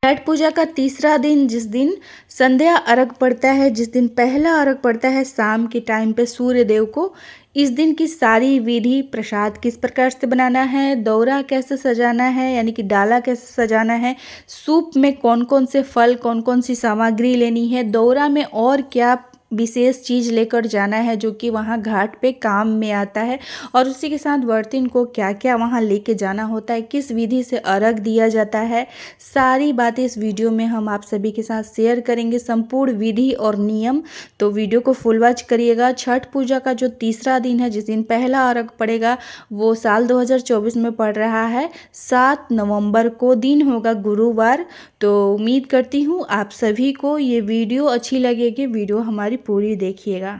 छठ पूजा का तीसरा दिन, जिस दिन संध्या अर्घ पड़ता है, जिस दिन पहला अर्घ पड़ता है शाम के टाइम पे सूर्य देव को, इस दिन की सारी विधि, प्रसाद किस प्रकार से बनाना है, दौरा कैसे सजाना है यानी कि डाला कैसे सजाना है, सूप में कौन कौन से फल, कौन कौन सी सामग्री लेनी है, दौरा में और क्या विशेष चीज़ लेकर जाना है जो कि वहाँ घाट पे काम में आता है, और उसी के साथ व्रतिन को क्या क्या वहाँ लेके जाना होता है, किस विधि से अर्घ दिया जाता है, सारी बातें इस वीडियो में हम आप सभी के साथ शेयर करेंगे, संपूर्ण विधि और नियम। तो वीडियो को फुल वॉच करिएगा। छठ पूजा का जो तीसरा दिन है, जिस दिन पहला अर्घ पड़ेगा, वो साल 2024 में पड़ रहा है 7 नवंबर को, दिन होगा गुरुवार। तो उम्मीद करती हूँ आप सभी को ये वीडियो अच्छी लगेगी, वीडियो हमारी पूरी देखिएगा।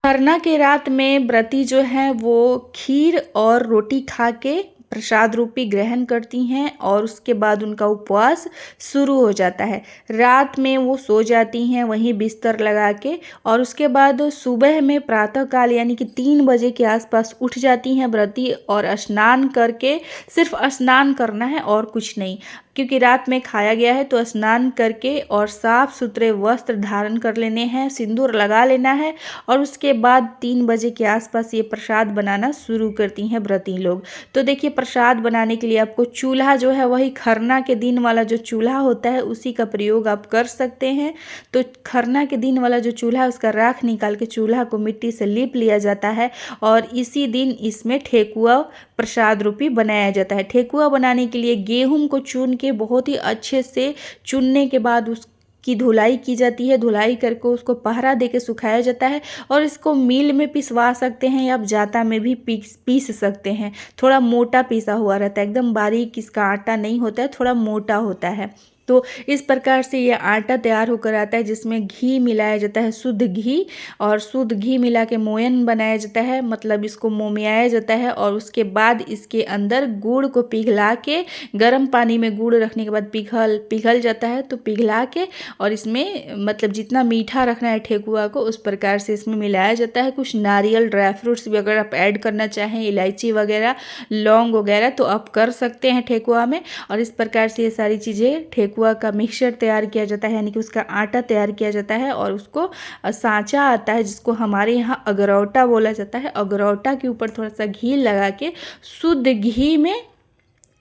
खरना के रात में व्रती जो हैं वो खीर और रोटी खा के प्रसाद रूपी ग्रहण करती हैं, और उसके बाद उनका उपवास शुरू हो जाता है। रात में वो सो जाती हैं वहीं बिस्तर लगा के, और उसके बाद सुबह में प्रातःकाल यानी कि 3 बजे के आसपास उठ जाती हैं व्रती, और स्नान करके, सिर्फ स्नान करना है और कुछ नहीं, क्योंकि रात में खाया गया है, तो स्नान करके और साफ सुथरे वस्त्र धारण कर लेने हैं, सिंदूर लगा लेना है, और उसके बाद 3 बजे के आसपास ये प्रसाद बनाना शुरू करती हैं व्रती लोग। तो देखिए, प्रसाद बनाने के लिए आपको चूल्हा जो है वही खरना के दिन वाला जो चूल्हा होता है उसी का प्रयोग आप कर सकते हैं। तो खरना के दिन वाला जो चूल्हा है उसका राख निकाल के चूल्हा को मिट्टी से लीप लिया जाता है, और इसी दिन इसमें ठेकुआ प्रसाद रूपी बनाया जाता है। ठेकुआ बनाने के लिए गेहूं को चून के बहुत ही अच्छे से चुनने के बाद उसकी धुलाई की जाती है, धुलाई करके उसको पहरा दे के सुखाया जाता है, और इसको मिल में पिसवा सकते हैं या आप जाता में भी पीस सकते हैं। थोड़ा मोटा पिसा हुआ रहता है, एकदम बारीक इसका आटा नहीं होता है, थोड़ा मोटा होता है। तो इस प्रकार से ये आटा तैयार होकर आता है, जिसमें घी मिलाया जाता है, शुद्ध घी, और शुद्ध घी मिला के मोयन बनाया जाता है, मतलब इसको मोमियाया जाता है, और उसके बाद इसके अंदर गुड़ को पिघला के, गर्म पानी में गुड़ रखने के बाद पिघल जाता है, तो पिघला के और इसमें मतलब जितना मीठा रखना है ठेकुआ को उस प्रकार से इसमें मिलाया जाता है। कुछ नारियल, ड्राई फ्रूट्स भी अगर आप ऐड करना चाहें, इलायची वगैरह, लौंग वगैरह, तो आप कर सकते हैं ठेकुआ में। और इस प्रकार से ये सारी चीज़ें ठेकुआ का मिक्सचर तैयार किया जाता है, यानी कि उसका आटा तैयार किया जाता है, और उसको सांचा आता है जिसको हमारे यहाँ अगरौटा बोला जाता है। अगरौटा के ऊपर थोड़ा सा घी लगा के, शुद्ध घी में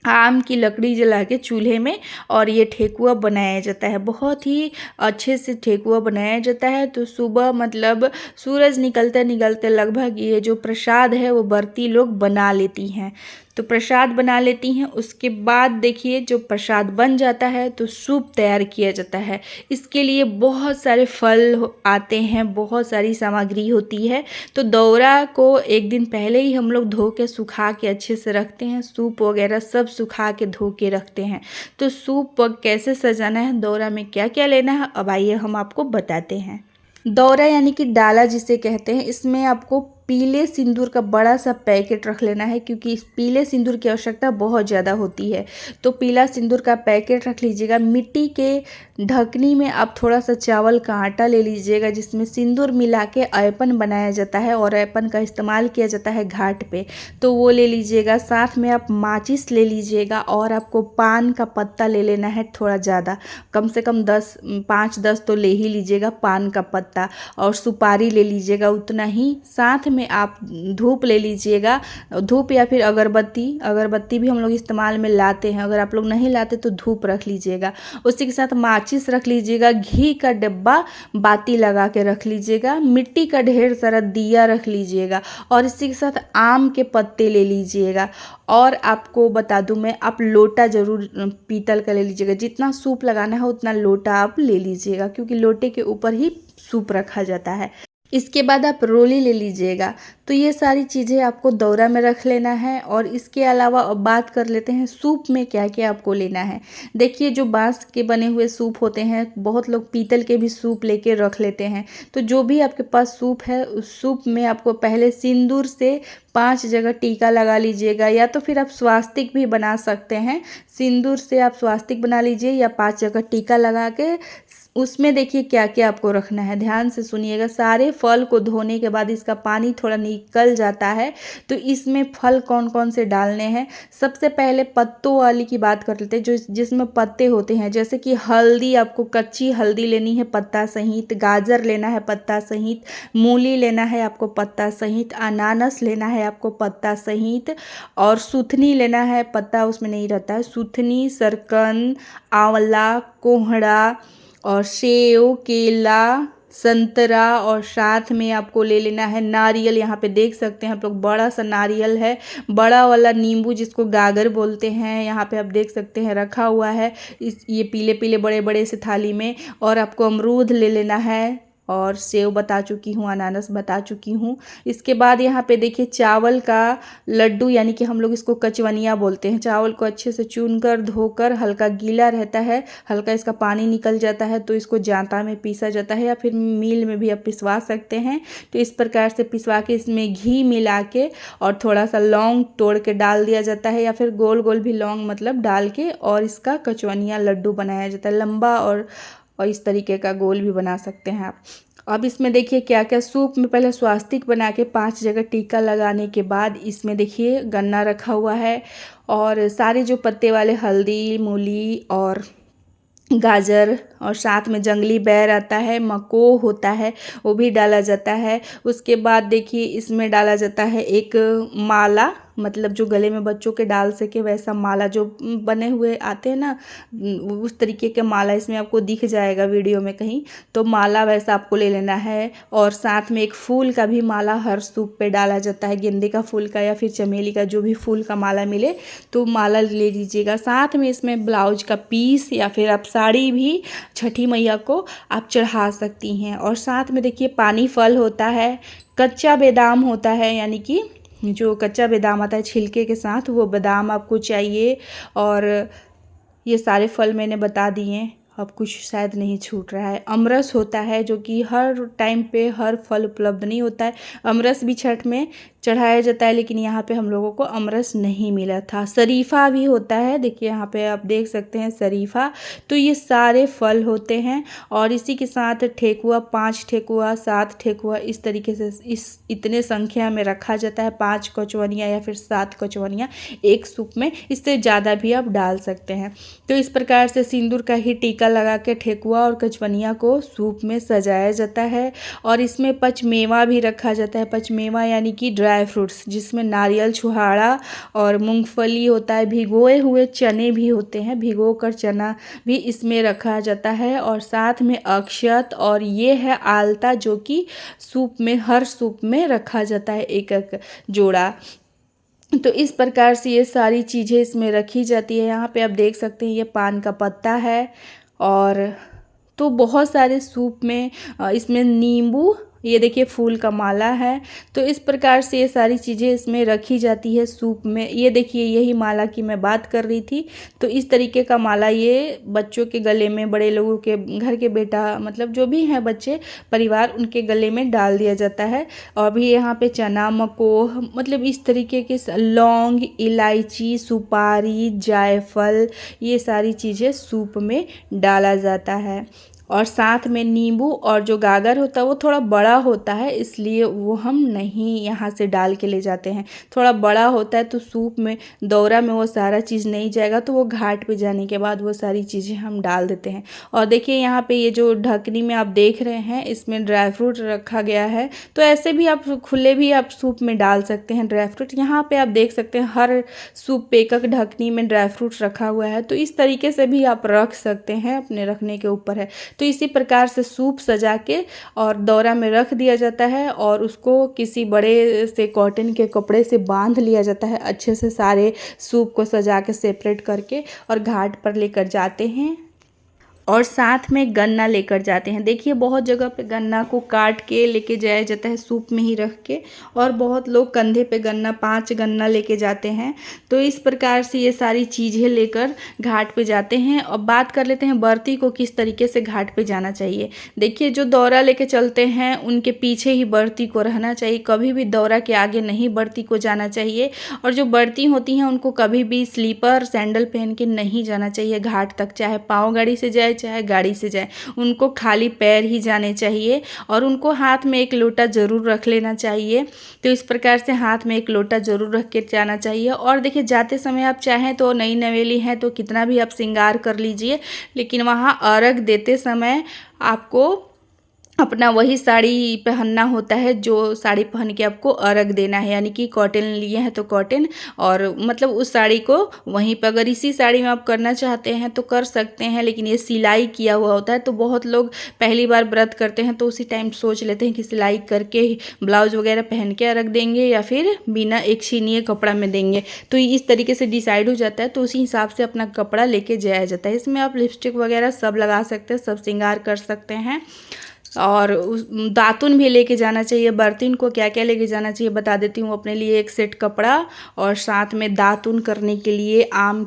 आम की लकड़ी जला के चूल्हे में, और ये ठेकुआ बनाया जाता है। बहुत ही अच्छे से ठेकुआ बनाया जाता है। तो सुबह मतलब सूरज निकलते निकलते लगभग ये जो प्रसाद है वो व्रती लोग बना लेती हैं। तो प्रसाद बना लेती हैं, उसके बाद देखिए जो प्रसाद बन जाता है तो सूप तैयार किया जाता है। इसके लिए बहुत सारे फल आते हैं, बहुत सारी सामग्री होती है। तो दौरा को एक दिन पहले ही हम लोग धो के सुखा के अच्छे से रखते हैं, सूप वगैरह सब सुखा के धो के रखते हैं। तो सूप कैसे सजाना है, दौरा में क्या क्या लेना है, अब आइए हम आपको बताते हैं। दौरा यानी कि डाला जिसे कहते हैं, इसमें आपको पीले सिंदूर का बड़ा सा पैकेट रख लेना है, क्योंकि इस पीले सिंदूर की आवश्यकता बहुत ज़्यादा होती है। तो पीला सिंदूर का पैकेट रख लीजिएगा। मिट्टी के ढकनी में आप थोड़ा सा चावल का आटा ले लीजिएगा, जिसमें सिंदूर मिला के ऐपन बनाया जाता है, और ऐपन का इस्तेमाल किया जाता है घाट पे, तो वो ले लीजिएगा। साथ में आप माचिस ले लीजिएगा, और आपको पान का पत्ता ले लेना है थोड़ा ज़्यादा, कम से कम 5-10 तो ले ही लीजिएगा पान का पत्ता, और सुपारी ले लीजिएगा उतना ही। साथ में आप धूप ले लीजिएगा, धूप या फिर अगरबत्ती भी हम लोग इस्तेमाल में लाते हैं, अगर आप लोग नहीं लाते तो धूप रख लीजिएगा। उसी के साथ माचिस रख लीजिएगा, घी का डिब्बा बाती लगा के रख लीजिएगा, मिट्टी का ढेर सारा दिया रख लीजिएगा, और इसी के साथ आम के पत्ते ले लीजिएगा। और आपको बता दूं मैं, आप लोटा ज़रूर पीतल का ले लीजिएगा, जितना सूप लगाना है उतना लोटा आप ले लीजिएगा, क्योंकि लोटे के ऊपर ही सूप रखा जाता है। इसके बाद आप रोली ले लीजिएगा। तो ये सारी चीज़ें आपको दौरा में रख लेना है। और इसके अलावा अब बात कर लेते हैं सूप में क्या क्या आपको लेना है। देखिए, जो बांस के बने हुए सूप होते हैं, बहुत लोग पीतल के भी सूप लेके रख लेते हैं। तो जो भी आपके पास सूप है, उस सूप में आपको पहले सिंदूर से 5 जगह टीका लगा लीजिएगा, या तो फिर आप स्वास्तिक भी बना सकते हैं। सिंदूर से आप स्वास्तिक बना लीजिए, या 5 जगह टीका लगा के उसमें देखिए क्या क्या आपको रखना है, ध्यान से सुनिएगा। सारे फल को धोने के बाद इसका पानी थोड़ा निकल जाता है। तो इसमें फल कौन कौन से डालने हैं, सबसे पहले पत्तों वाली की बात कर लेते हैं, जो जिसमें पत्ते होते हैं। जैसे कि हल्दी, आपको कच्ची हल्दी लेनी है पत्ता सहित, गाजर लेना है पत्ता सहित, मूली लेना है आपको पत्ता सहित, अनानास लेना है आपको पत्ता सहित, और सूथनी लेना है, पत्ता उसमें नहीं रहता है, सूथनी, सरकंद, आंवला, कोहड़ा, और सेव, केला, संतरा, और साथ में आपको ले लेना है नारियल। यहाँ पे देख सकते हैं आप लोग, बड़ा सा नारियल है, बड़ा वाला नींबू जिसको गागर बोलते हैं, यहाँ पे आप देख सकते हैं रखा हुआ है इस ये पीले पीले बड़े बड़े से थाली में। और आपको अमरूद ले लेना है, और सेव बता चुकी हूँ, अनानास बता चुकी हूँ। इसके बाद यहाँ पे देखिए चावल का लड्डू, यानी कि हम लोग इसको कचवनिया बोलते हैं। चावल को अच्छे से चुनकर धोकर, हल्का गीला रहता है, हल्का इसका पानी निकल जाता है, तो इसको जांता में पीसा जाता है, या फिर मिल में भी आप पिसवा सकते हैं। तो इस प्रकार से पिसवा के इसमें घी मिला के और थोड़ा सा लौंग तोड़ के डाल दिया जाता है, या फिर गोल गोल भी लौंग मतलब डाल के, और इसका कचवनिया लड्डू बनाया जाता है, लंबा और इस तरीके का गोल भी बना सकते हैं आप। अब इसमें देखिए क्या क्या, सूप में पहले स्वास्तिक बना के 5 जगह टीका लगाने के बाद इसमें देखिए गन्ना रखा हुआ है, और सारे जो पत्ते वाले हल्दी, मूली और गाजर, और साथ में जंगली बैर आता है, मको होता है, वो भी डाला जाता है। उसके बाद देखिए इसमें डाला जाता है एक माला, मतलब जो गले में बच्चों के डाल सके वैसा माला, जो बने हुए आते हैं ना, उस तरीके के माला इसमें आपको दिख जाएगा वीडियो में कहीं, तो माला वैसा आपको ले लेना है। और साथ में एक फूल का भी माला हर सूप पे डाला जाता है, गेंदे का फूल का या फिर चमेली का, जो भी फूल का माला मिले तो माला ले लीजिएगा। साथ में इसमें ब्लाउज का पीस या फिर आप साड़ी भी छठी मैया को आप चढ़ा सकती हैं। और साथ में देखिए पानी फल होता है, कच्चा बादाम होता है, यानी कि जो कच्चा बादाम आता है छिलके के साथ, वो बादाम आपको चाहिए। और ये सारे फल मैंने बता दिए, अब कुछ शायद नहीं छूट रहा है। अमरस होता है, जो कि हर टाइम पे हर फल उपलब्ध नहीं होता है। अमरस भी छठ में चढ़ाया जाता है, लेकिन यहाँ पे हम लोगों को अमरस नहीं मिला था। शरीफा भी होता है, देखिए यहाँ पे आप देख सकते हैं शरीफा। तो ये सारे फल होते हैं, और इसी के साथ ठेकुआ, 5 ठेकुआ, 7 ठेकुआ, इस तरीके से इस इतने संख्या में रखा जाता है। 5 कचवनिया या फिर 7 कचवनिया एक सूप में, इससे ज़्यादा भी आप डाल सकते हैं। तो इस प्रकार से सिंदूर का ही टीका लगा के ठेकुआ और कचवनिया को सूप में सजाया जाता है। और इसमें पचमेवा भी रखा जाता है। पचमेवा यानी कि ड्राई फ्रूट्स, जिसमें नारियल, छुहाड़ा और मूंगफली होता है, भिगोए हुए चने भी होते हैं, भिगो कर चना भी इसमें रखा जाता है। और साथ में अक्षत, और ये है आलता, जो कि सूप में, हर सूप में रखा जाता है एक एक जोड़ा। तो इस प्रकार से ये सारी चीज़ें इसमें रखी जाती है। यहाँ पे आप देख सकते हैं ये पान का पत्ता है, और तो बहुत सारे सूप में इसमें नींबू, ये देखिए फूल का माला है। तो इस प्रकार से ये सारी चीज़ें इसमें रखी जाती है सूप में। ये देखिए यही माला की मैं बात कर रही थी। तो इस तरीके का माला ये बच्चों के गले में, बड़े लोगों के घर के बेटा, मतलब जो भी हैं बच्चे परिवार, उनके गले में डाल दिया जाता है। और भी यहाँ पे चना, मकोह, मतलब इस तरीके के लौंग, इलायची, सुपारी, जायफल, ये सारी चीज़ें सूप में डाला जाता है। और साथ में नींबू, और जो गागर होता है वो थोड़ा बड़ा होता है, इसलिए वो हम नहीं यहाँ से डाल के ले जाते हैं। थोड़ा बड़ा होता है तो सूप में, दौरा में वो सारा चीज़ नहीं जाएगा, तो वो घाट पे जाने के बाद वो सारी चीज़ें हम डाल देते हैं। और देखिए यहाँ पे ये जो ढकनी में आप देख रहे हैं, इसमें ड्राई फ्रूट रखा गया है। तो ऐसे भी आप खुले भी आप सूप में डाल सकते हैं ड्राई फ्रूट। यहाँ पे आप देख सकते हैं हर सूप पे एक ढकनी में ड्राई फ्रूट रखा हुआ है। तो इस तरीके से भी आप रख सकते हैं, अपने रखने के ऊपर है। तो इसी प्रकार से सूप सजा के और दौरा में रख दिया जाता है, और उसको किसी बड़े से कॉटन के कपड़े से बांध लिया जाता है अच्छे से, सारे सूप को सजा के सेपरेट करके, और घाट पर लेकर जाते हैं। और साथ में गन्ना लेकर जाते हैं। देखिए बहुत जगह पे गन्ना को काट के लेके जाया जाता है सूप में ही रख के, और बहुत लोग कंधे पे गन्ना, 5 गन्ना लेके जाते हैं। तो इस प्रकार से ये सारी चीज़ें लेकर घाट पे जाते हैं। अब बात कर लेते हैं बर्ती को किस तरीके से घाट पे जाना चाहिए। देखिए जो दौरा लेके चलते हैं उनके पीछे ही बर्ती को रहना चाहिए, कभी भी दौरा के आगे नहीं बर्ती को जाना चाहिए। और जो बर्ती होती हैं उनको कभी भी स्लीपर, सैंडल पहन के नहीं जाना चाहिए घाट तक, चाहे पाँव गाड़ी से जाए चाहे गाड़ी से जाए, उनको खाली पैर ही जाने चाहिए और उनको हाथ में एक लोटा ज़रूर रख लेना चाहिए। तो इस प्रकार से हाथ में एक लोटा ज़रूर रख के जाना चाहिए। और देखिए जाते समय आप चाहें तो नई नवेली हैं तो कितना भी आप श्रृंगार कर लीजिए, लेकिन वहाँ अर्घ देते समय आपको अपना वही साड़ी पहनना होता है जो साड़ी पहन के आपको अर्घ देना है, यानी कि कॉटन लिए हैं तो कॉटन, और मतलब उस साड़ी को वहीं पर, अगर इसी साड़ी में आप करना चाहते हैं तो कर सकते हैं, लेकिन ये सिलाई किया हुआ होता है तो बहुत लोग पहली बार व्रत करते हैं तो उसी टाइम सोच लेते हैं कि सिलाई करके ही ब्लाउज वगैरह पहन के अर्घ देंगे या फिर बिना एक छीनिए कपड़ा में देंगे। तो इस तरीके से डिसाइड हो जाता है, तो उसी हिसाब से अपना कपड़ा लेके जाया जाता है। इसमें आप लिपस्टिक वगैरह सब लगा सकते हैं, सब श्रृंगार कर सकते हैं। और दातुन भी लेके जाना चाहिए। बर्तन को क्या क्या लेके जाना चाहिए बता देती हूँ। अपने लिए एक सेट कपड़ा और साथ में दातुन करने के लिए आम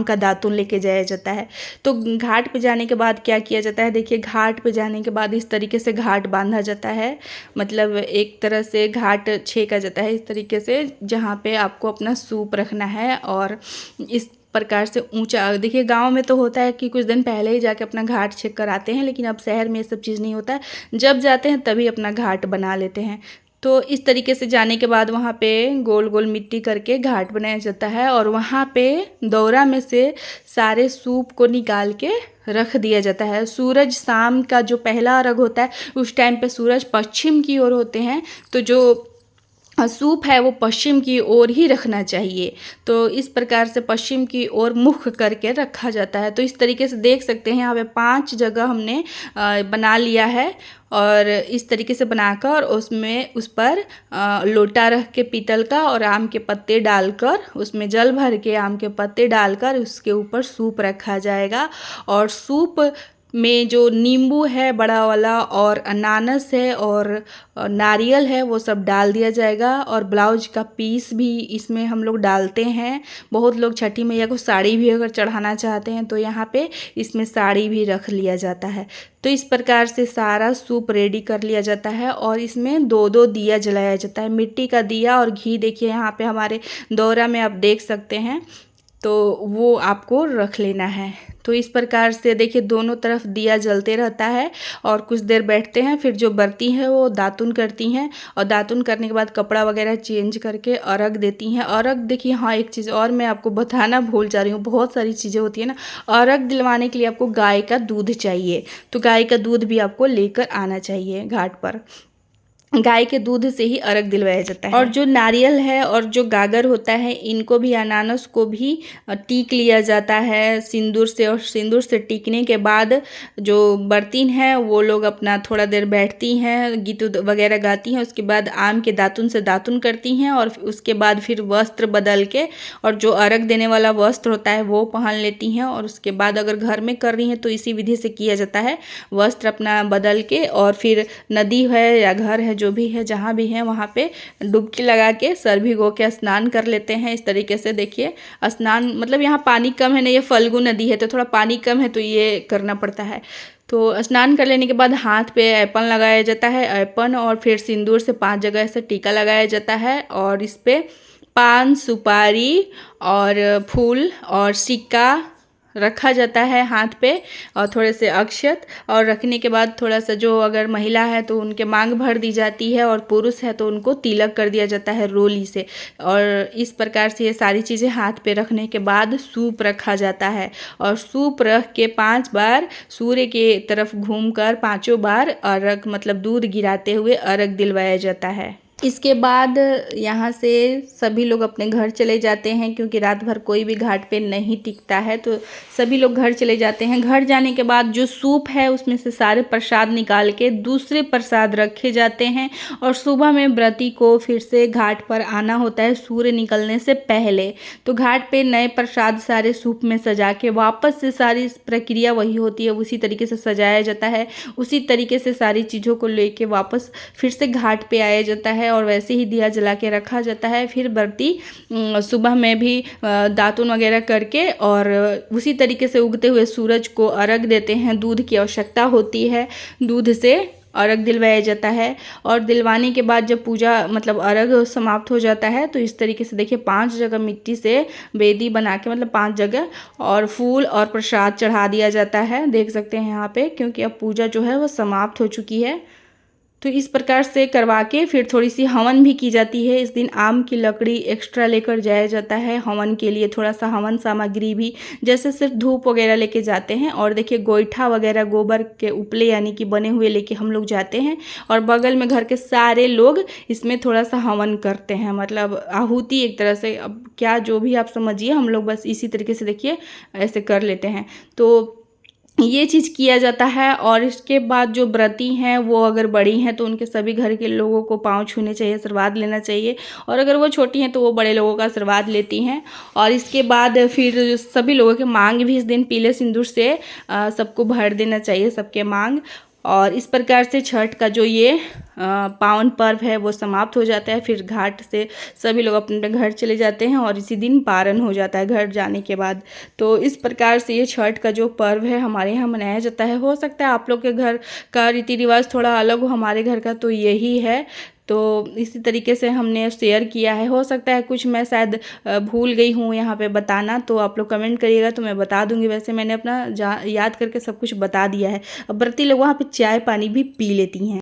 का दातुन लेके जाया जाता है। तो घाट पे जाने के बाद क्या किया जाता है, देखिए घाट पे जाने के बाद इस तरीके से घाट बांधा जाता है, मतलब एक तरह से घाट छेका जाता है इस तरीके से, जहाँ पे आपको अपना सूप रखना है। और इस प्रकार से ऊंचा, देखिए गांव में तो होता है कि कुछ दिन पहले ही जाके अपना घाट चेक कराते हैं, लेकिन अब शहर में ये सब चीज़ नहीं होता है, जब जाते हैं तभी अपना घाट बना लेते हैं। तो इस तरीके से जाने के बाद वहाँ पे गोल गोल मिट्टी करके घाट बनाया जाता है और वहाँ पे दौरा में से सारे सूप को निकाल के रख दिया जाता है। सूरज शाम का जो पहला अर्घ होता है उस टाइम पे सूरज पश्चिम की ओर होते हैं, तो जो सूप है वो पश्चिम की ओर ही रखना चाहिए। तो इस प्रकार से पश्चिम की ओर मुख करके रखा जाता है। तो इस तरीके से देख सकते हैं यहाँ पे 5 जगह हमने बना लिया है और इस तरीके से बनाकर उसमें उस पर लोटा रख के पीतल का और आम के पत्ते डालकर, उसमें जल भर के आम के पत्ते डालकर उसके ऊपर सूप रखा जाएगा। और सूप में जो नींबू है बड़ा वाला और अनानास है और नारियल है वो सब डाल दिया जाएगा। और ब्लाउज का पीस भी इसमें हम लोग डालते हैं। बहुत लोग छठी मैया को साड़ी भी अगर चढ़ाना चाहते हैं तो यहाँ पे इसमें साड़ी भी रख लिया जाता है। तो इस प्रकार से सारा सूप रेडी कर लिया जाता है और इसमें 2-2 दिया जलाया जाता है, मिट्टी का दिया और घी। देखिए यहाँ पे हमारे दौरा में आप देख सकते हैं, तो वो आपको रख लेना है। तो इस प्रकार से देखिए दोनों तरफ दिया जलते रहता है और कुछ देर बैठते हैं। फिर जो बरती हैं वो दातुन करती हैं और दातुन करने के बाद कपड़ा वगैरह चेंज करके अर्घ देती हैं। अर्घ देखिए, हाँ एक चीज़ और मैं आपको बताना भूल जा रही हूँ, बहुत सारी चीज़ें होती है ना। अर्घ दिलवाने के लिए आपको गाय का दूध चाहिए, तो गाय का दूध भी आपको लेकर आना चाहिए घाट पर। गाय के दूध से ही अर्घ दिलवाया जाता है। और जो नारियल है और जो गागर होता है इनको भी, अनानास को भी टीक लिया जाता है सिंदूर से। और सिंदूर से टीकने के बाद जो बर्तिन है वो लोग अपना थोड़ा देर बैठती हैं, गीत वगैरह गाती हैं। उसके बाद आम के दातुन से दातुन करती हैं और उसके बाद फिर वस्त्र बदल के, और जो अर्घ देने वाला वस्त्र होता है वो पहन लेती हैं। और उसके बाद अगर घर में कर रही हैं तो इसी विधि से किया जाता है, वस्त्र अपना बदल के और फिर नदी है या घर है जो भी है जहाँ भी है वहाँ पे डुबकी लगा के सर भिगो के स्नान कर लेते हैं। इस तरीके से देखिए स्नान, मतलब यहाँ पानी कम है ना, ये फल्गु नदी है तो थोड़ा पानी कम है तो ये करना पड़ता है। तो स्नान कर लेने के बाद हाथ पे ऐपन लगाया जाता है, ऐपन, और फिर सिंदूर से 5 जगह से टीका लगाया जाता है और इस पे पान, सुपारी और फूल और सिक्का रखा जाता है हाथ पे और थोड़े से अक्षत। और रखने के बाद थोड़ा सा, जो अगर महिला है तो उनके मांग भर दी जाती है और पुरुष है तो उनको तिलक कर दिया जाता है रोली से। और इस प्रकार से ये सारी चीज़ें हाथ पे रखने के बाद सूप रखा जाता है और सूप रख के 5 बार सूर्य के तरफ घूमकर 5 बार अर्घ, मतलब दूध गिराते हुए अर्घ दिलवाया जाता है। इसके बाद यहाँ से सभी लोग अपने घर चले जाते हैं, क्योंकि रात भर कोई भी घाट पे नहीं टिकता है, तो सभी लोग घर चले जाते हैं। घर जाने के बाद जो सूप है उसमें से सारे प्रसाद निकाल के दूसरे प्रसाद रखे जाते हैं और सुबह में व्रती को फिर से घाट पर आना होता है सूर्य निकलने से पहले। तो घाट पे नए प्रसाद सारे सूप में सजा के वापस से सारी प्रक्रिया वही होती है, उसी तरीके से सजाया जाता है, उसी तरीके से सारी चीज़ों को लेके वापस फिर से घाट पे आया जाता है और वैसे ही दिया जला के रखा जाता है। फिर व्रती सुबह में भी दातुन वगैरह करके और उसी तरीके से उगते हुए सूरज को अर्घ देते हैं। दूध की आवश्यकता होती है, दूध से अर्घ दिलवाया जाता है। और दिलवाने के बाद जब पूजा मतलब अर्घ समाप्त हो जाता है तो इस तरीके से देखिए 5 जगह मिट्टी से वेदी बना के मतलब 5 जगह और फूल और प्रसाद चढ़ा दिया जाता है, देख सकते हैं यहाँ पे, क्योंकि अब पूजा जो है वो समाप्त हो चुकी है। तो इस प्रकार से करवा के फिर थोड़ी सी हवन भी की जाती है। इस दिन आम की लकड़ी एक्स्ट्रा लेकर जाया जाता है हवन के लिए, थोड़ा सा हवन सामग्री भी, जैसे सिर्फ धूप वगैरह लेके जाते हैं। और देखिए गोईठा वगैरह गोबर के उपले यानी कि बने हुए लेके हम लोग जाते हैं और बगल में घर के सारे लोग इसमें थोड़ा सा हवन करते हैं, मतलब आहुति एक तरह से, अब क्या जो भी आप समझिए, हम लोग बस इसी तरीके से देखिए ऐसे कर लेते हैं। तो ये चीज़ किया जाता है। और इसके बाद जो व्रती हैं वो अगर बड़ी हैं तो उनके सभी घर के लोगों को पाँव छूने चाहिए, आशीर्वाद लेना चाहिए। और अगर वो छोटी हैं तो वो बड़े लोगों का आशीर्वाद लेती हैं। और इसके बाद फिर सभी लोगों के मांग भी इस दिन पीले सिंदूर से सबको भर देना चाहिए, सबके मांग। और इस प्रकार से छठ का जो ये पावन पर्व है वो समाप्त हो जाता है। फिर घाट से सभी लोग अपने अपने घर चले जाते हैं और इसी दिन पारण हो जाता है घर जाने के बाद। तो इस प्रकार से ये छठ का जो पर्व है हमारे यहाँ मनाया जाता है। हो सकता है आप लोग के घर का रीति रिवाज थोड़ा अलग हो, हमारे घर का तो यही है। तो इसी तरीके से हमने शेयर किया है। हो सकता है कुछ मैं शायद भूल गई हूँ यहाँ पे बताना, तो आप लोग कमेंट करिएगा तो मैं बता दूँगी। वैसे मैंने अपना याद करके सब कुछ बता दिया है। अब व्रती लोग वहाँ पे चाय पानी भी पी लेती हैं।